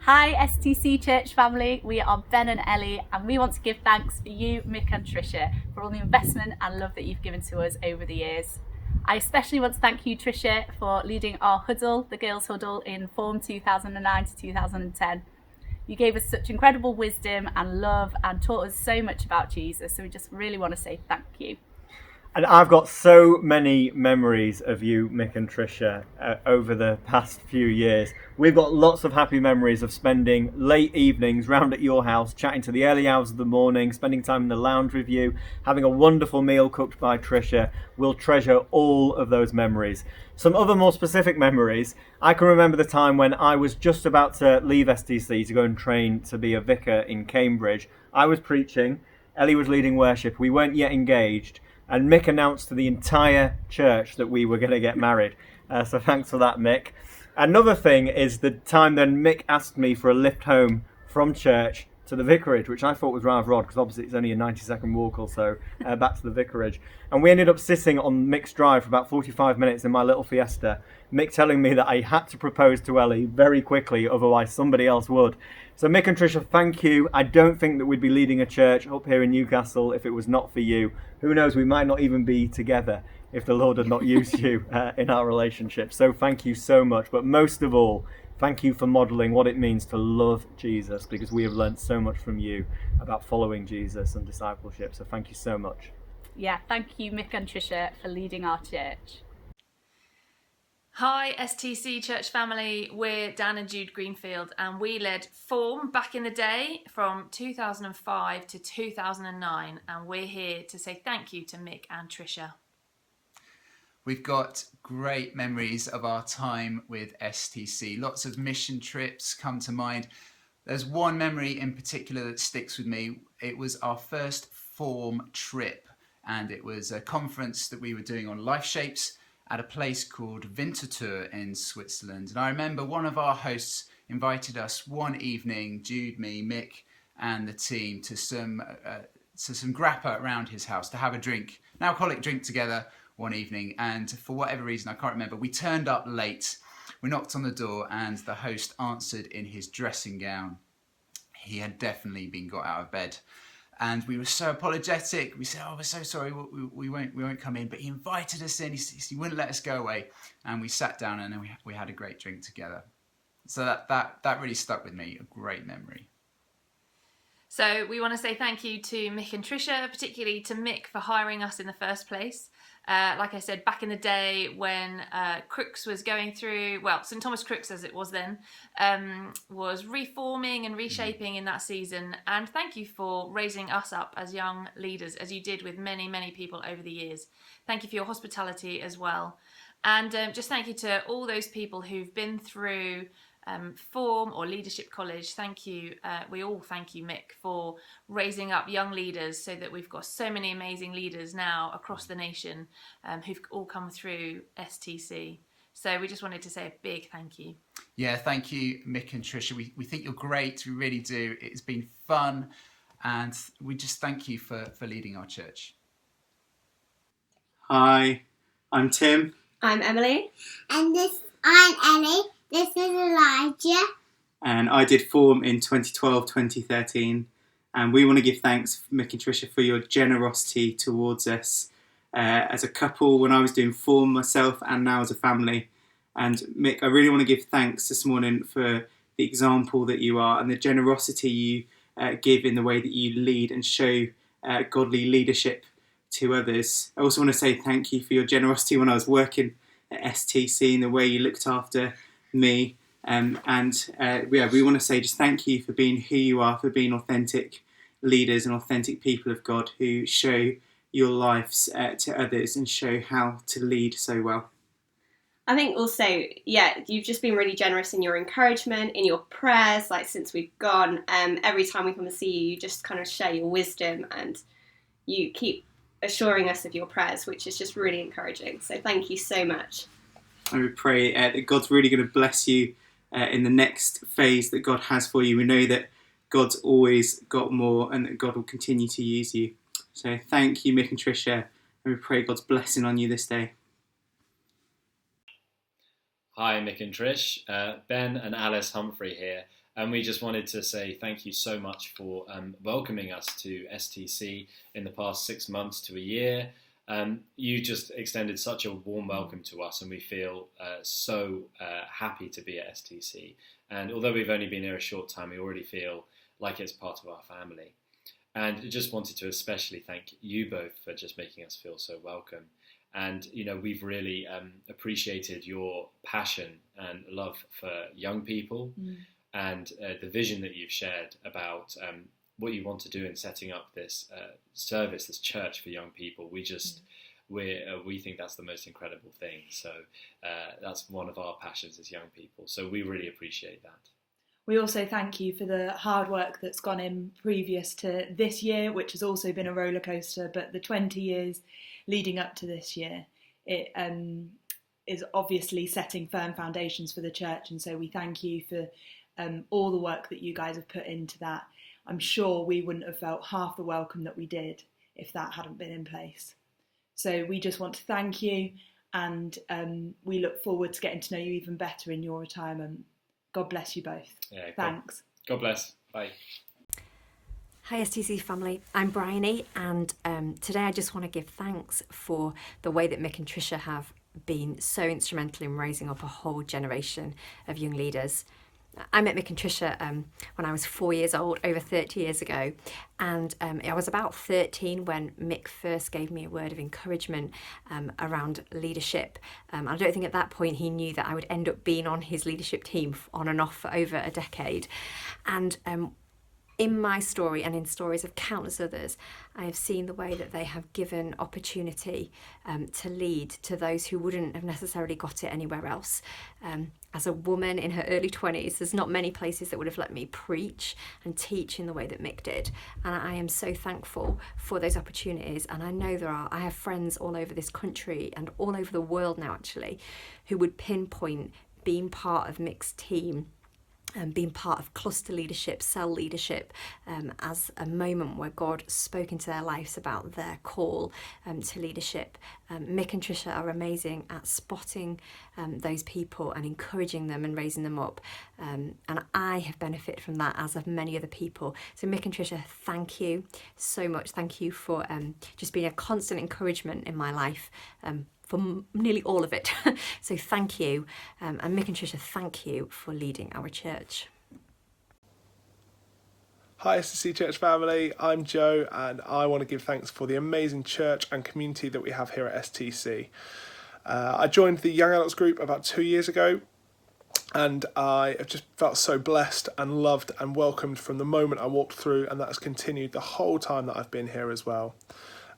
Hi STC Church family, we are Ben and Ellie and we want to give thanks for you, Mick and Tricia, for all the investment and love that you've given to us over the years. I especially want to thank you, Tricia, for leading our huddle, the girls' huddle, in Form 2009 to 2010. You gave us such incredible wisdom and love and taught us so much about Jesus, so we just really want to say thank you. And I've got so many memories of you, Mick and Tricia, over the past few years. We've got lots of happy memories of spending late evenings round at your house, chatting to the early hours of the morning, spending time in the lounge with you, having a wonderful meal cooked by Tricia. We'll treasure all of those memories. Some other more specific memories, I can remember the time when I was just about to leave STC to go and train to be a vicar in Cambridge. I was preaching, Ellie was leading worship, we weren't yet engaged, and Mick announced to the entire church that we were going to get married. So thanks for that, Mick. Another thing is the time then Mick asked me for a lift home from church to the vicarage, which I thought was rather odd because obviously it's only a 90-second walk or so back to the vicarage. And we ended up sitting on Mick's drive for about 45 minutes in my little Fiesta, Mick telling me that I had to propose to Ellie very quickly, otherwise somebody else would. So Mick and Tricia, thank you. I don't think that we'd be leading a church up here in Newcastle if it was not for you. Who knows, we might not even be together if the Lord had not used you in our relationship. So thank you so much. But most of all, thank you for modelling what it means to love Jesus, because we have learned so much from you about following Jesus and discipleship. So thank you so much. Yeah, thank you, Mick and Tricia, for leading our church. Hi STC Church family, we're Dan and Jude Greenfield and we led Form back in the day from 2005 to 2009 and we're here to say thank you to Mick and Tricia. We've got great memories of our time with STC. Lots of mission trips come to mind. There's one memory in particular that sticks with me. It was our first Form trip and it was a conference that we were doing on life shapes at a place called Winterthur in Switzerland. And I remember one of our hosts invited us one evening, Jude, me, Mick, and the team to some grappa around his house to have a drink, an alcoholic drink together one evening. And for whatever reason, I can't remember, we turned up late. We knocked on the door and the host answered in his dressing gown. He had definitely been got out of bed. And we were so apologetic. We said, "Oh, we're so sorry. We won't come in." But he invited us in. He wouldn't let us go away. And we sat down and then we had a great drink together. So that really stuck with me. A great memory. So we want to say thank you to Mick and Tricia, particularly to Mick for hiring us in the first place. Like I said, back in the day when Crooks was going through, well, St Thomas Crooks as it was then, was reforming and reshaping in that season. And thank you for raising us up as young leaders, as you did with many, many people over the years. Thank you for your hospitality as well. And just thank you to all those people who've been through Form or Leadership College. Thank you. We all thank you, Mick, for raising up young leaders so that we've got so many amazing leaders now across the nation who've all come through STC. So we just wanted to say a big thank you. Yeah, thank you, Mick and Tricia. We think you're great. We really do. It's been fun. And we just thank you for leading our church. Hi, I'm Tim. I'm Emily. And I'm Ellie. This is Elijah. And I did Form in 2012, 2013. And we want to give thanks, Mick and Tricia, for your generosity towards us as a couple when I was doing Form myself and now as a family. And Mick, I really want to give thanks this morning for the example that you are and the generosity you give in the way that you lead and show godly leadership to others. I also want to say thank you for your generosity when I was working at STC and the way you looked after me. We want to say just thank you for being who you are, for being authentic leaders and authentic people of God who show your lives to others and show how to lead so well. I think also, you've just been really generous in your encouragement, in your prayers, like since we've gone. Every time we come and see you, you just kind of share your wisdom and you keep assuring us of your prayers, which is just really encouraging. So thank you so much. And we pray that God's really going to bless you in the next phase that God has for you. We know that God's always got more and that God will continue to use you. So thank you, Mick and Tricia, and we pray God's blessing on you this day. Hi, Mick and Trish. Ben and Alice Humphrey here. And we just wanted to say thank you so much for welcoming us to STC in the past 6 months to a year. You just extended such a warm welcome to us, and we feel so happy to be at STC. And although we've only been here a short time, we already feel like it's part of our family. And just wanted to especially thank you both for just making us feel so welcome. And, you know, we've really appreciated your passion and love for young people and the vision that you've shared about what you want to do in setting up this service, this church for young people. We think that's the most incredible thing. So that's one of our passions as young people. So we really appreciate that. We also thank you for the hard work that's gone in previous to this year, which has also been a roller coaster, but the 20 years leading up to this year, it is obviously setting firm foundations for the church. And so we thank you for all the work that you guys have put into that. I'm sure we wouldn't have felt half the welcome that we did if that hadn't been in place. So we just want to thank you, and we look forward to getting to know you even better in your retirement. God bless you both. Yeah, Thanks. God bless. Bye. Hi STC family, I'm Bryony, and today I just want to give thanks for the way that Mick and Tricia have been so instrumental in raising up a whole generation of young leaders. I met Mick and Tricia when I was 4 years old, over 30 years ago, and I was about 13 when Mick first gave me a word of encouragement around leadership. I don't think at that point he knew that I would end up being on his leadership team on and off for over a decade. And in my story and in stories of countless others, I have seen the way that they have given opportunity to lead to those who wouldn't have necessarily got it anywhere else. As a woman in her early 20s, there's not many places that would have let me preach and teach in the way that Mick did. And I am so thankful for those opportunities. And I know I have friends all over this country and all over the world now actually, who would pinpoint being part of Mick's team and being part of cluster leadership, cell leadership, as a moment where God spoke into their lives about their call to leadership. Mick and Tricia are amazing at spotting those people and encouraging them and raising them up. And I have benefited from that, as have many other people. So Mick and Tricia, thank you so much. Thank you for just being a constant encouragement in my life. For nearly all of it. So thank you. And Mick and Tricia, thank you for leading our church. Hi STC Church family, I'm Joe, and I want to give thanks for the amazing church and community that we have here at STC. I joined the young adults group about 2 years ago, and I have just felt so blessed and loved and welcomed from the moment I walked through, and that has continued the whole time that I've been here as well.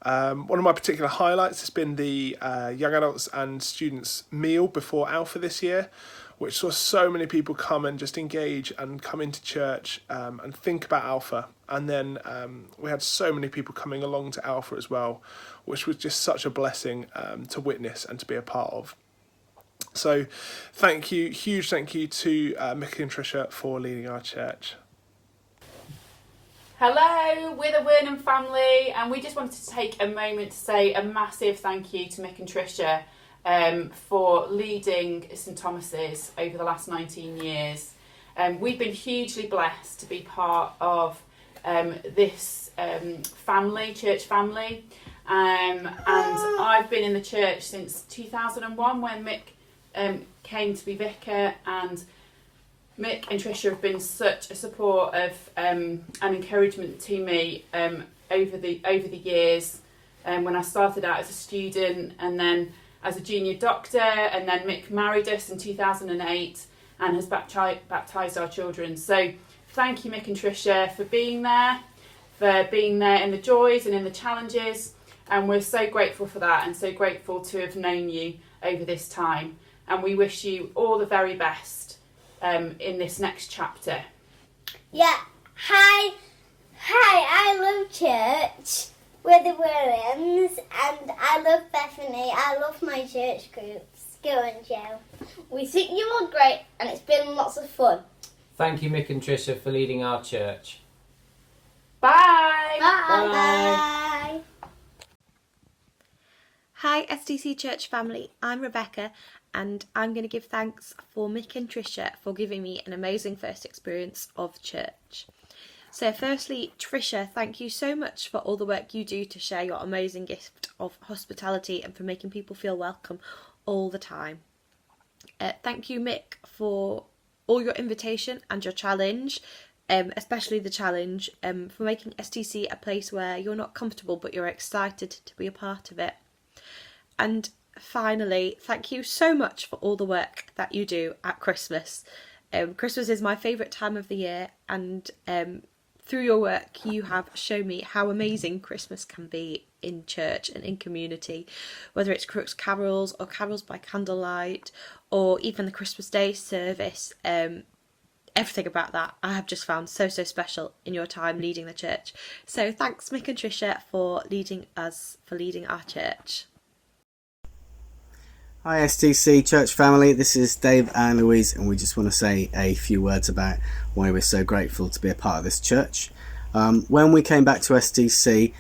One of my particular highlights has been the young adults and students meal before Alpha this year, which saw so many people come and just engage and come into church and think about Alpha. And then we had so many people coming along to Alpha as well, which was just such a blessing to witness and to be a part of. So thank you, huge thank you to Mick and Tricia for leading our church. Hello, we're the Wernham family, and we just wanted to take a moment to say a massive thank you to Mick and Tricia for leading St Thomas's over the last 19 years. We've been hugely blessed to be part of this family, church family, and I've been in the church since 2001 when Mick came to be vicar, and Mick and Tricia have been such a support of and encouragement to me over the years. When I started out as a student, and then as a junior doctor, and then Mick married us in 2008 and has baptised our children. So thank you, Mick and Tricia, for being there in the joys and in the challenges, and we're so grateful for that, and so grateful to have known you over this time, and we wish you all the very best in this next chapter. Yeah. Hi, I love church. We're the Williams, and I love Bethany. I love my church groups. Go on, Joe. We think you are great, and it's been lots of fun. Thank you, Mick and Tricia, for leading our church. Bye! Bye! Bye! Hi STC Church family, I'm Rebecca and I'm going to give thanks for Mick and Tricia for giving me an amazing first experience of church. So firstly, Tricia, thank you so much for all the work you do to share your amazing gift of hospitality and for making people feel welcome all the time. Thank you Mick for all your invitation and your challenge, especially the challenge, for making STC a place where you're not comfortable but you're excited to be a part of it. And finally, thank you so much for all the work that you do at Christmas. Christmas is my favourite time of the year, and through your work you have shown me how amazing Christmas can be in church and in community, whether it's Crooks carols or carols by candlelight or even the Christmas Day service. Everything about that I have just found so special in your time leading the church. So thanks Mick and Tricia for leading our church. Hi STC Church family, this is Dave and Louise and we just want to say a few words about why we're so grateful to be a part of this church. When we came back to STC,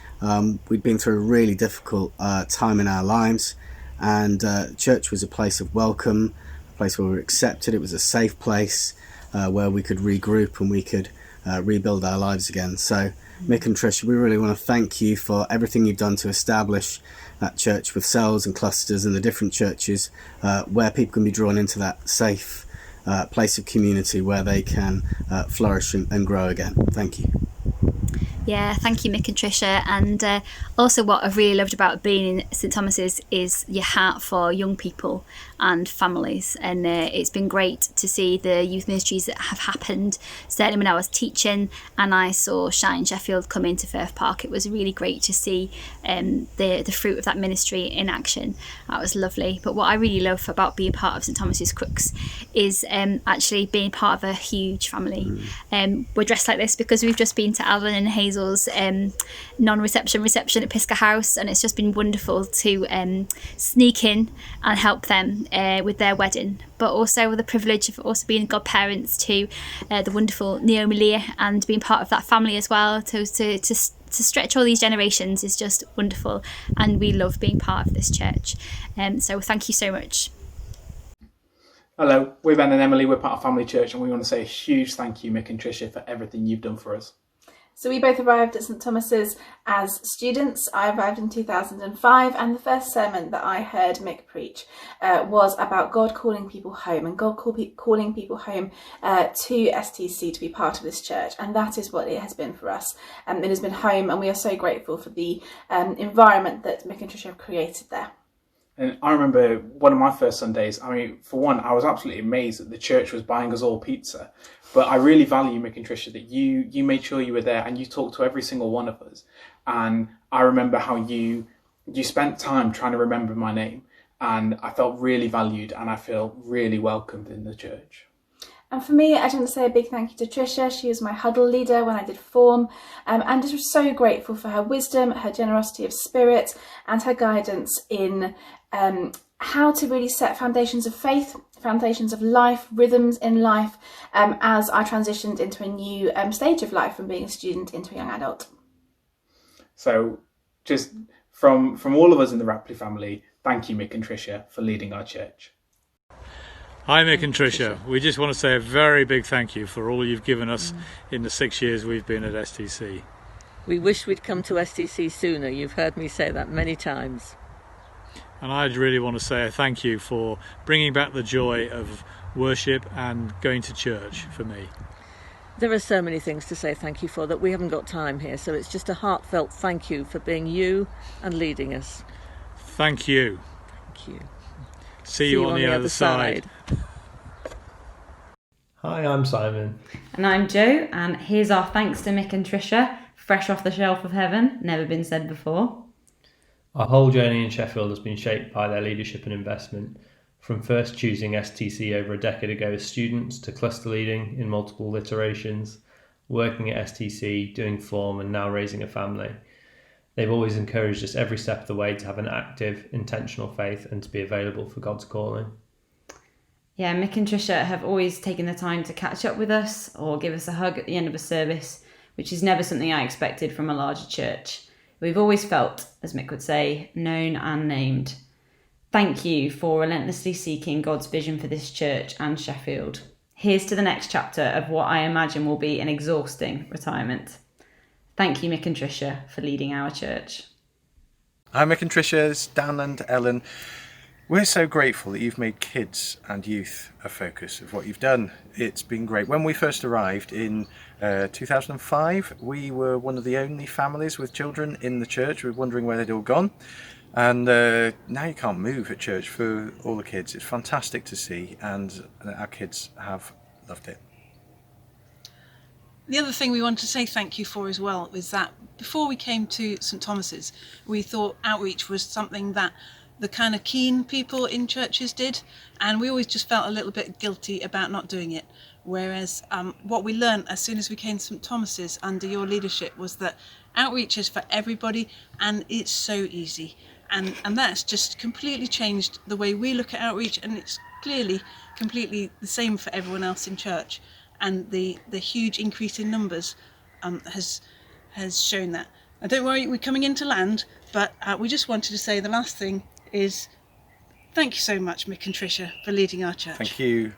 we'd been through a really difficult time in our lives, and church was a place of welcome, a place where we were accepted. It was a safe place where we could regroup and we could rebuild our lives again. So Mick and Tricia, we really want to thank you for everything you've done to establish that church with cells and clusters and the different churches where people can be drawn into that safe place of community where they can flourish and grow again. Thank you. Yeah, thank you Mick and Tricia, and also what I've really loved about being in St Thomas's is your heart for young people and families, and it's been great to see the youth ministries that have happened. Certainly when I was teaching and I saw Shine Sheffield come into Firth Park, it was really great to see the fruit of that ministry in action. That was lovely. But what I really love about being part of St Thomas's Crooks is actually being part of a huge family. We're dressed like this because we've just been to Alan and Hazel's non-reception reception at Pisgah House, and it's just been wonderful to sneak in and help them with their wedding, but also with the privilege of also being godparents to the wonderful Naomi Leah and being part of that family as well. To stretch all these generations is just wonderful, and we love being part of this church. So thank you so much. Hello, we're Ben and Emily, we're part of Family Church, and we want to say a huge thank you Mick and Tricia for everything you've done for us. So we both arrived at St Thomas's as students. I arrived in 2005, and the first sermon that I heard Mick preach was about God calling people home, and God calling people home to STC to be part of this church, and that is what it has been for us. It has been home, and we are so grateful for the environment that Mick and Tricia have created there. And I remember one of my first Sundays, I mean, for one, I was absolutely amazed that the church was buying us all pizza. But I really value, Mick and Tricia, that you made sure you were there and you talked to every single one of us. And I remember how you spent time trying to remember my name. And I felt really valued and I feel really welcomed in the church. And for me, I just want to say a big thank you to Tricia. She was my huddle leader when I did form, and just was so grateful for her wisdom, her generosity of spirit, and her guidance in how to really set foundations of faith, foundations of life, rhythms in life, as I transitioned into a new stage of life from being a student into a young adult. So just from all of us in the Rapley family, thank you Mick and Tricia for leading our church. Hi Mick and Tricia, we just want to say a very big thank you for all you've given us in the 6 years we've been at STC. We wish we'd come to STC sooner, you've heard me say that many times. And I really want to say a thank you for bringing back the joy of worship and going to church for me. There are so many things to say thank you for that we haven't got time here, so it's just a heartfelt thank you for being you and leading us. Thank you. Thank you. See you on the other side. Hi, I'm Simon. And I'm Jo, and here's our thanks to Mick and Tricia, fresh off the shelf of heaven, never been said before. Our whole journey in Sheffield has been shaped by their leadership and investment, from first choosing STC over a decade ago as students to cluster leading in multiple iterations, working at STC, doing form, and now raising a family. They've always encouraged us every step of the way to have an active, intentional faith and to be available for God's calling. Yeah, Mick and Tricia have always taken the time to catch up with us or give us a hug at the end of a service, which is never something I expected from a larger church. We've always felt, as Mick would say, known and named. Thank you for relentlessly seeking God's vision for this church and Sheffield. Here's to the next chapter of what I imagine will be an exhausting retirement. Thank you, Mick and Tricia, for leading our church. Hi, Mick and Tricia, it's Dan and Ellen. We're so grateful that you've made kids and youth a focus of what you've done. It's been great. When we first arrived in 2005, we were one of the only families with children in the church. We were wondering where they'd all gone. And now you can't move at church for all the kids. It's fantastic to see, and our kids have loved it. The other thing we want to say thank you for as well is that before we came to St Thomas's, we thought outreach was something that the kind of keen people in churches did, and we always just felt a little bit guilty about not doing it. Whereas what we learned as soon as we came to St Thomas's under your leadership was that outreach is for everybody, and it's so easy. And that's just completely changed the way we look at outreach, and it's clearly completely the same for everyone else in church. And the huge increase in numbers has shown that. Now, don't worry, we're coming into land, but we just wanted to say the last thing is thank you so much, Mick and Tricia, for leading our church. Thank you.